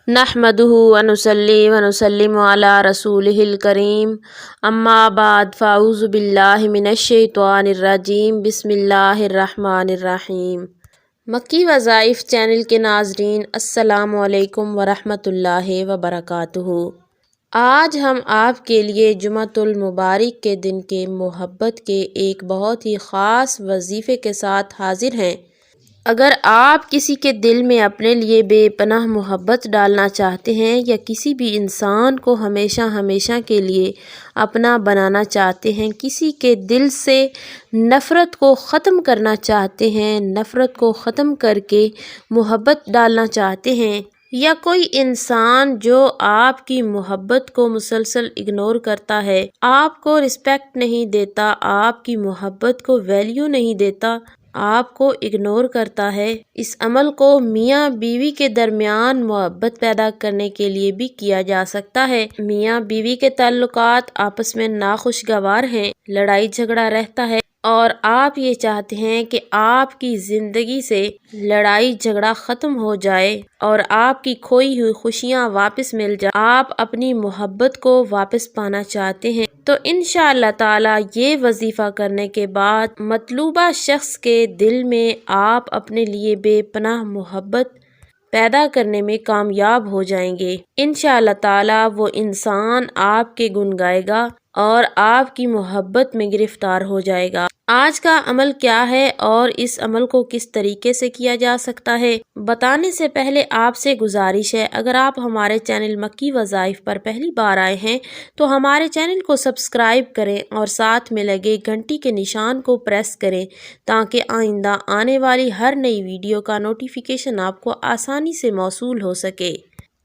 नहमदुहु व नुसल्ली व नुसल्लिमु अला रसूलिहिल करीम अम्मा बाद फ़ाऊज़ु बिल्लाहि मिनश शैतानिर रजीम बिस्मिल्लाहिर रहमानिर रहीम। मक्की वज़ाइफ चैनल के नाज़रीन अस्सलामु अलैकुम व रहमतुल्लाहि व बरकातुहू। आज हम आपके लिए जुमअतुल मुबारक के दिन के मोहब्बत के एक बहुत ही ख़ास वजीफ़े के साथ हाजिर हैं। अगर आप किसी के दिल में अपने लिए बेपनाह मोहब्बत डालना चाहते हैं या किसी भी इंसान को हमेशा हमेशा के लिए अपना बनाना चाहते हैं, किसी के दिल से नफ़रत को ख़त्म करना चाहते हैं, नफ़रत को ख़त्म करके मोहब्बत डालना चाहते हैं, या कोई इंसान जो आपकी मोहब्बत को मुसलसल इग्नोर करता है, आपको रिस्पेक्ट नहीं देता, आपकी मोहब्बत को वैल्यू नहीं देता, आपको इग्नोर करता है, इस अमल को मियाँ बीवी के दरमियान मोहब्बत पैदा करने के लिए भी किया जा सकता है। मियाँ बीवी के ताल्लुकात आपस में नाखुशगवार हैं, लड़ाई झगड़ा रहता है और आप ये चाहते हैं कि आपकी ज़िंदगी से लड़ाई झगड़ा ख़त्म हो जाए और आपकी खोई हुई खुशियाँ वापस मिल जाए, आप अपनी मोहब्बत को वापस पाना चाहते हैं, तो इंशाअल्लाह ताला ये वजीफ़ा करने के बाद मतलूबा शख्स के दिल में आप अपने लिए बेपनाह मोहब्बत पैदा करने में कामयाब हो जाएंगे। इंशाअल्लाह ताला वो इंसान आपके गुण गाएगा और आपकी मोहब्बत में गिरफ्तार हो जाएगा। आज का अमल क्या है और इस अमल को किस तरीके से किया जा सकता है, बताने से पहले आपसे गुजारिश है, अगर आप हमारे चैनल मक्की वज़ाइफ पर पहली बार आए हैं तो हमारे चैनल को सब्सक्राइब करें और साथ में लगे घंटी के निशान को प्रेस करें ताकि आइंदा आने वाली हर नई वीडियो का नोटिफिकेशन आपको आसानी से मौसूल हो सके।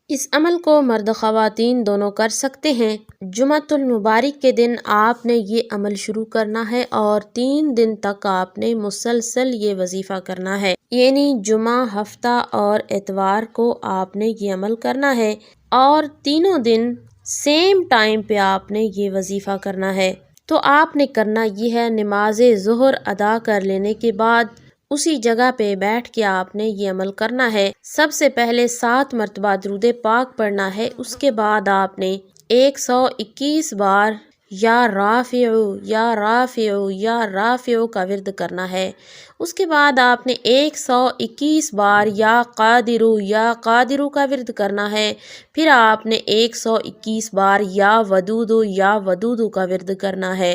इस अमल को मर्द ख़वातीन दोनों कर सकते हैं। जुमअतुल मुबारक के दिन आपने ये अमल शुरू करना है और 3 दिन तक आपने मुसलसल ये वजीफ़ा करना है, यानी जुमा, हफ्ता और एतवार को आपने ये अमल करना है और तीनों दिन सेम टाइम पे आपने ये वजीफ़ा करना है। तो आपने करना ये है, नमाज ज़ोहर अदा कर लेने के बाद उसी जगह पे बैठ के आपने ये अमल करना है। सबसे पहले 7 मरतबा दुरूद पाक पढ़ना है, उसके बाद आपने 121 बार या राफ़िउ या राफ़िउ या राफ़िउ का विर्द करना है। उसके बाद आपने 121 बार या कादिरू का विर्द करना है। फिर आपने 121 बार या वदूदु का विर्द करना है।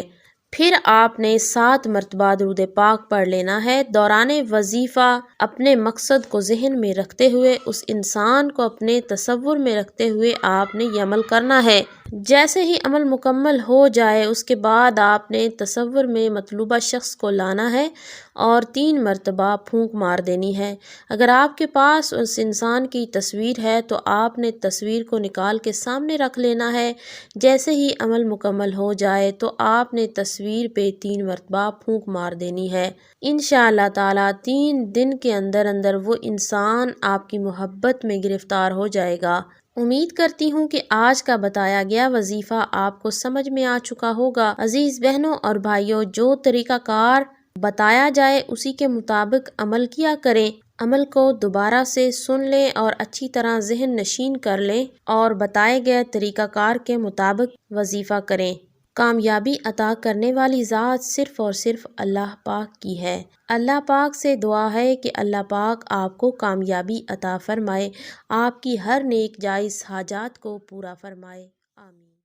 फिर आपने 7 मरतबा दुरूद पाक पढ़ लेना है। दौराने वजीफ़ा अपने मकसद को जहन में रखते हुए, उस इंसान को अपने तसव्वुर में रखते हुए आपने ये अमल करना है। जैसे ही अमल मुकम्मल हो जाए उसके बाद आपने तसव्वुर में मतलूबा शख्स को लाना है और 3 मरतबा फूंक मार देनी है। अगर आपके पास उस इंसान की तस्वीर है तो आपने तस्वीर को निकाल के सामने रख लेना है। जैसे ही अमल मुकम्मल हो जाए तो आपने तस्वीर पे 3 मरतबा फूंक मार देनी है। इंशाअल्लाह ताला 3 दिन के अंदर अंदर वो इंसान आपकी मोहब्बत में गिरफ्तार हो जाएगा। उम्मीद करती हूँ कि आज का बताया गया वजीफ़ा आपको समझ में आ चुका होगा। अजीज़ बहनों और भाइयों, जो तरीक़ाकार बताया जाए उसी के मुताबिक अमल किया करें। अमल को दोबारा से सुन लें और अच्छी तरह जहन नशीन कर लें और बताए गए तरीक़ाकार के मुताबिक वजीफ़ा करें। कामयाबी अता करने वाली ज़ात सिर्फ़ और सिर्फ अल्लाह पाक की है। अल्लाह पाक से दुआ है कि अल्लाह पाक आपको कामयाबी अता फरमाए, आपकी हर नेक जायज़ हाजात को पूरा फरमाए। आमीन।